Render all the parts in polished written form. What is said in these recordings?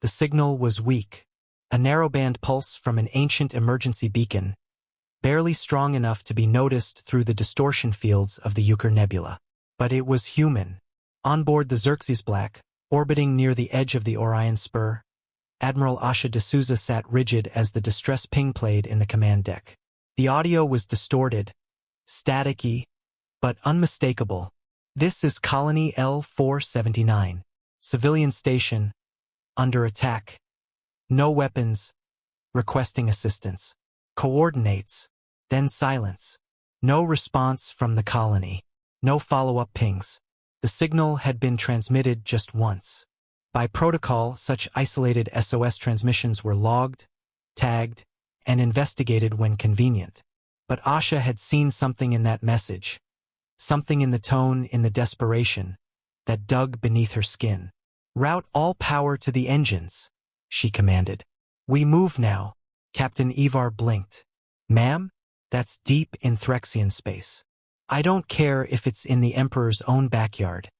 The signal was weak, a narrowband pulse from an ancient emergency beacon, barely strong enough to be noticed through the distortion fields of the Euchre Nebula. But it was human. On board the Xerxes Black, orbiting near the edge of the Orion Spur, Admiral Asha D'Souza sat rigid as the distress ping played in the command deck. The audio was distorted, staticky, but unmistakable. "This is Colony L-479. Civilian station. Under attack. No weapons. Requesting assistance. Coordinates." Then silence. No response from the colony. No follow-up pings. The signal had been transmitted just once. By protocol, such isolated SOS transmissions were logged, tagged, and investigated when convenient. But Asha had seen something in that message. Something in the tone, in the desperation, that dug beneath her skin. "Route all power to the engines," she commanded. "We move now." Captain Ivar blinked. "Ma'am? That's deep in Threxian space. I don't care if it's in the Emperor's own backyard."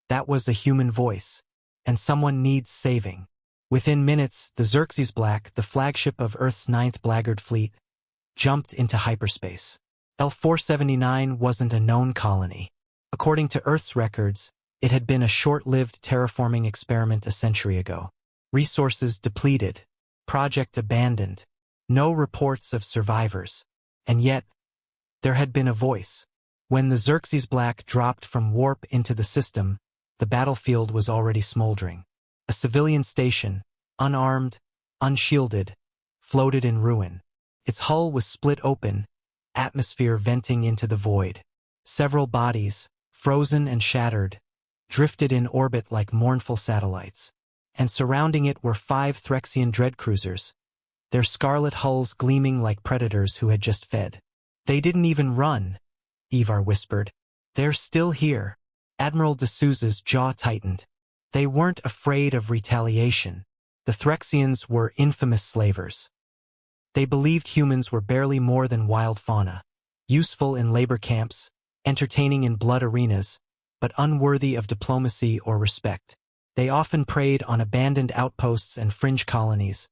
That was a human voice, and someone needs saving. Within minutes, the Xerxes Black, the flagship of Earth's 9th Blackguard Fleet, jumped into hyperspace. L-479 wasn't a known colony. According to Earth's records, it had been a short-lived terraforming experiment a century ago. Resources depleted, project abandoned, no reports of survivors. And yet, there had been a voice. When the Xerxes Black dropped from warp into the system, the battlefield was already smoldering. A civilian station, unarmed, unshielded, floated in ruin. Its hull was split open, atmosphere venting into the void. Several bodies, frozen and shattered, drifted in orbit like mournful satellites. And surrounding it were 5 Threxian dreadcruisers, their scarlet hulls gleaming like predators who had just fed. "They didn't even run," Ivar whispered. "They're still here." Admiral D'Souza's jaw tightened. They weren't afraid of retaliation. The Threxians were infamous slavers. They believed humans were barely more than wild fauna, useful in labor camps, entertaining in blood arenas, but unworthy of diplomacy or respect. They often preyed on abandoned outposts and fringe colonies,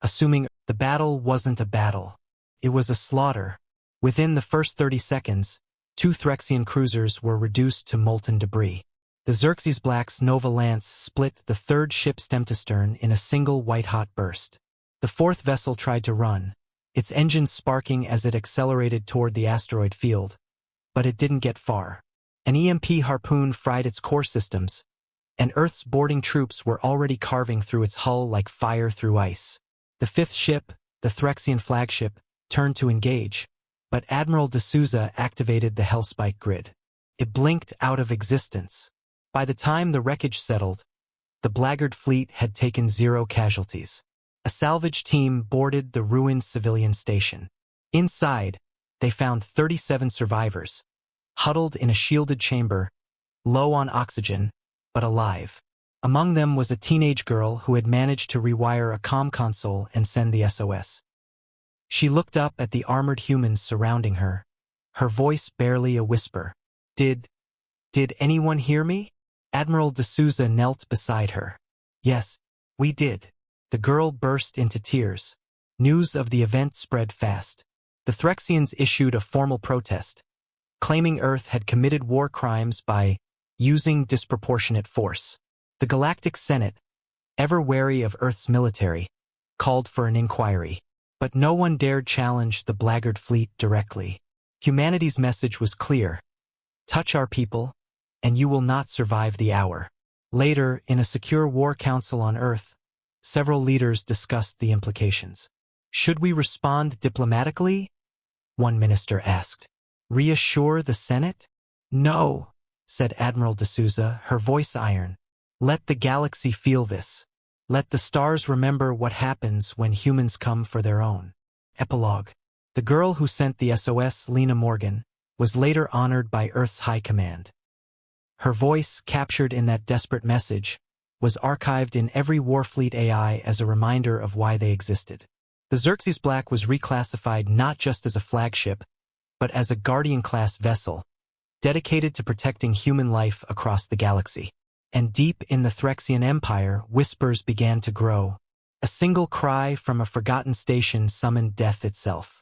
assuming the battle wasn't a battle. It was a slaughter. Within the first 30 seconds, 2 Threxian cruisers were reduced to molten debris. The Xerxes Black's Nova Lance split the 3rd ship stem to stern in a single white-hot burst. The 4th vessel tried to run, its engines sparking as it accelerated toward the asteroid field, but it didn't get far. An EMP harpoon fried its core systems, and Earth's boarding troops were already carving through its hull like fire through ice. The 5th ship, the Threxian flagship, turned to engage, but Admiral D'Souza activated the Hellspike grid. It blinked out of existence. By the time the wreckage settled, the Blackguard fleet had taken 0 casualties. A salvage team boarded the ruined civilian station. Inside, they found 37 survivors, huddled in a shielded chamber, low on oxygen, but alive. Among them was a teenage girl who had managed to rewire a comm console and send the SOS. She looked up at the armored humans surrounding her, her voice barely a whisper. Did anyone hear me?" Admiral D'Souza knelt beside her. "Yes, we did." The girl burst into tears. News of the event spread fast. The Threxians issued a formal protest, claiming Earth had committed war crimes by using disproportionate force. The Galactic Senate, ever wary of Earth's military, called for an inquiry. But no one dared challenge the Blackguard fleet directly. Humanity's message was clear. Touch our people, and you will not survive the hour. Later, in a secure war council on Earth, several leaders discussed the implications. "Should we respond diplomatically?" one minister asked. "Reassure the Senate?" "No," said Admiral D'Souza, her voice iron. "Let the galaxy feel this. Let the stars remember what happens when humans come for their own." Epilogue. The girl who sent the SOS, Lena Morgan, was later honored by Earth's High Command. Her voice, captured in that desperate message, was archived in every Warfleet AI as a reminder of why they existed. The Xerxes Black was reclassified not just as a flagship, but as a Guardian-class vessel, dedicated to protecting human life across the galaxy. and deep in the Threxian Empire, whispers began to grow. A single cry from a forgotten station summoned death itself.